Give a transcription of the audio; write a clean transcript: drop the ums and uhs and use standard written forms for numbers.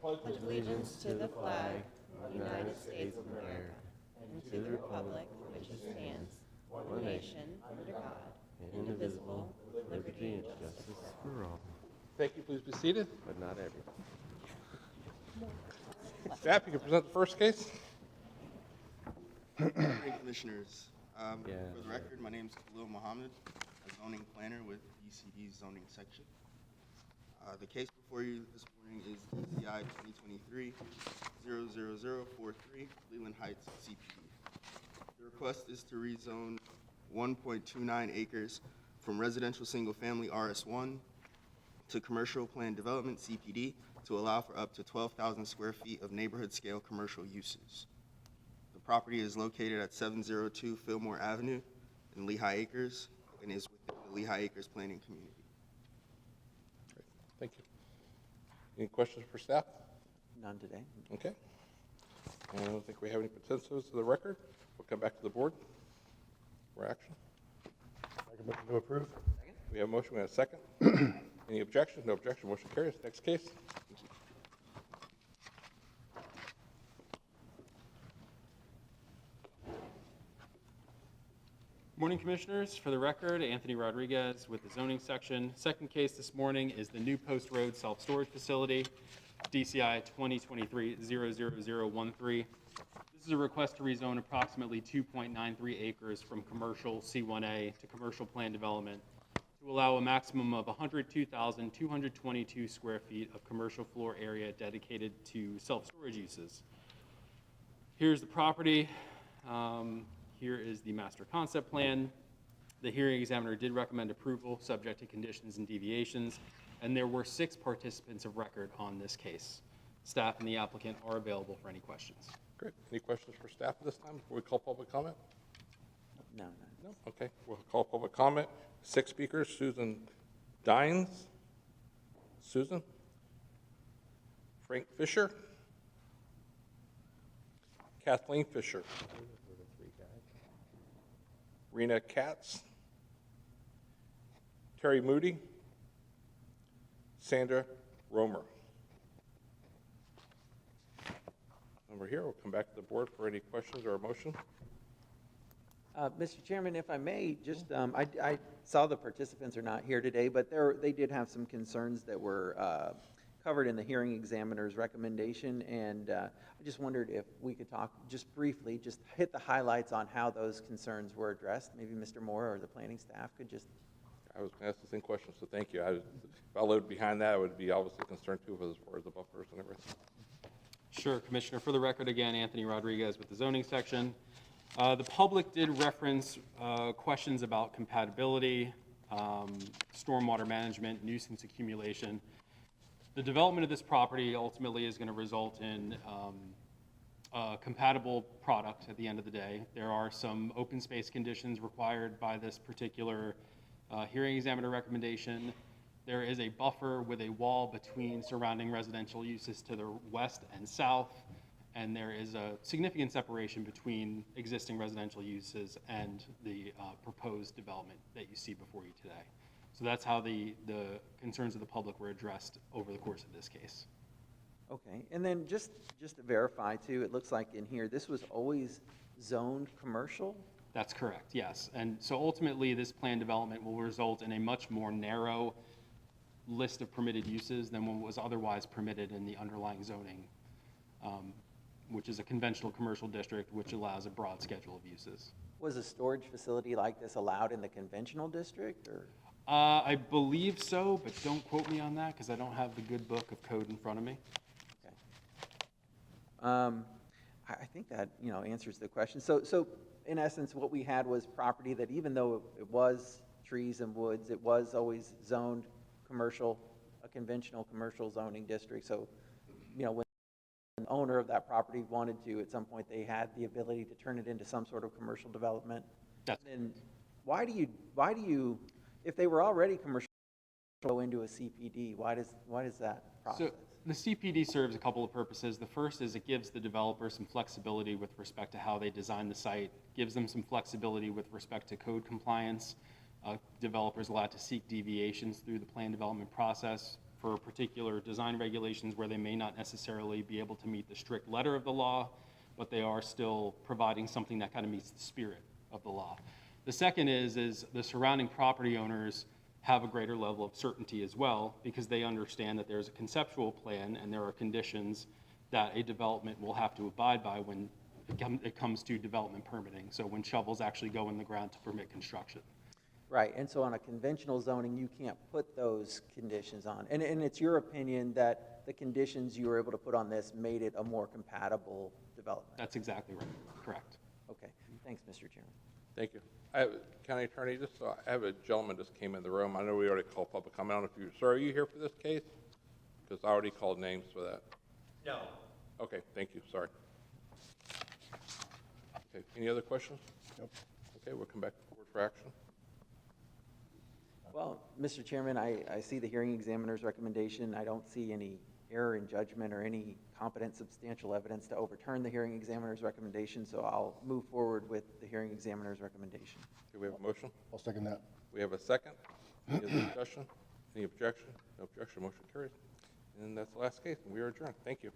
pledge allegiance to the flag of the United States of America and to the republic for which it stands, one nation, under God, indivisible, with liberty and justice for all. Thank you. Please be seated. But not everyone. Staff, you can present the first case. Good morning, Commissioners. Yeah. For the record, my name is Khalil Muhammad, a zoning planner with BCD's zoning section. The case before you this morning is DCI 2023-00043, Leland Heights, CPD. The request is to rezone 1.29 acres from residential single-family RS1 to commercial planned development CPD to allow for up to 12,000 square feet of neighborhood-scale commercial uses. The property is located at 702 Fillmore Avenue in Lehigh Acres and is within the Lehigh Acres planning community. Great. Thank you. Any questions for staff? None today. Okay. I don't think we have any potentials to the record. We'll come back to the board for action. Make a motion to approve. Second? We have a motion. We have a second. Any objections? No objection. Motion carries. Next case. Morning, Commissioners. For the record, Anthony Rodriguez with the zoning section. Second case this morning is the New Post Road Self-Storage Facility, DCI 2023-00013. This is a request to rezone approximately 2.93 acres from commercial C1A to commercial plan development to allow a maximum of 102,222 square feet of commercial floor area dedicated to self-storage uses. Here's the property. Here is the master concept plan. The hearing examiner did recommend approval subject to conditions and deviations, and there were 6 participants of record on this case. Staff and the applicant are available for any questions. Great. Any questions for staff at this time before we call public comment? No. No? Okay. We'll call public comment. 6 speakers. Susan Dines. Susan. Frank Fisher. Kathleen Fisher. Rena Katz, Terry Moody, Sandra Romer. Over here, we'll come back to the board for any questions or a motion. Mr. Chairman, if I may, just I saw the participants are not here today, but they did have some concerns that were covered in the hearing examiner's recommendation, and I just wondered if we could talk just briefly, just hit the highlights on how those concerns were addressed. Maybe Mr. Moore or the planning staff could just. I was going to ask the same question, so thank you. If I lived behind that, I would be obviously concerned too as far as the buffers and everything. Sure, Commissioner. For the record, again, Anthony Rodriguez with the zoning section. The public did reference questions about compatibility, stormwater management, nuisance accumulation. The development of this property ultimately is going to result in a compatible product at the end of the day. There are some open space conditions required by this particular hearing examiner recommendation. There is a buffer with a wall between surrounding residential uses to the west and south, and there is a significant separation between existing residential uses and the proposed development that you see before you today. So that's how the concerns of the public were addressed over the course of this case. Okay, and then just to verify too, it looks like in here, this was always zoned commercial? That's correct, yes. And so ultimately, this plan development will result in a much more narrow list of permitted uses than what was otherwise permitted in the underlying zoning, which is a conventional commercial district, which allows a broad schedule of uses. Was a storage facility like this allowed in the conventional district, or? I believe so, but don't quote me on that because I don't have the good book of code in front of me. Okay. I think that answers the question. So in essence, what we had was property that, even though it was trees and woods, it was always zoned commercial, a conventional commercial zoning district. So when the owner of that property wanted to, at some point, they had the ability to turn it into some sort of commercial development. And why do you? If they were already commercial, go into a CPD, why does that process? So the CPD serves a couple of purposes. The first is it gives the developer some flexibility with respect to how they design the site, gives them some flexibility with respect to code compliance. Developers allowed to seek deviations through the plan development process for particular design regulations where they may not necessarily be able to meet the strict letter of the law, but they are still providing something that kind of meets the spirit of the law. The second is the surrounding property owners have a greater level of certainty as well, because they understand that there's a conceptual plan and there are conditions that a development will have to abide by when it comes to development permitting. So when shovels actually go in the ground to permit construction. Right, and so on a conventional zoning, you can't put those conditions on. And it's your opinion that the conditions you were able to put on this made it a more compatible development? That's exactly right, correct. Okay, thanks, Mr. Chairman. Thank you. I have, County Attorney, I have a gentleman just came in the room. I know we already called public comment. I don't know if you, sir, are you here for this case? Because I already called names for that. No. Okay, thank you, sorry. Okay, any other questions? Nope. Okay, we'll come back to the board for action. Well, Mr. Chairman, I see the hearing examiner's recommendation. I don't see any error in judgment or any competent substantial evidence to overturn the hearing examiner's recommendation, so I'll move forward with the hearing examiner's recommendation. Okay, we have a motion. I'll second that. We have a second. Any other discussion? Any objection? No objection, motion carries. And that's the last case, and we are adjourned. Thank you.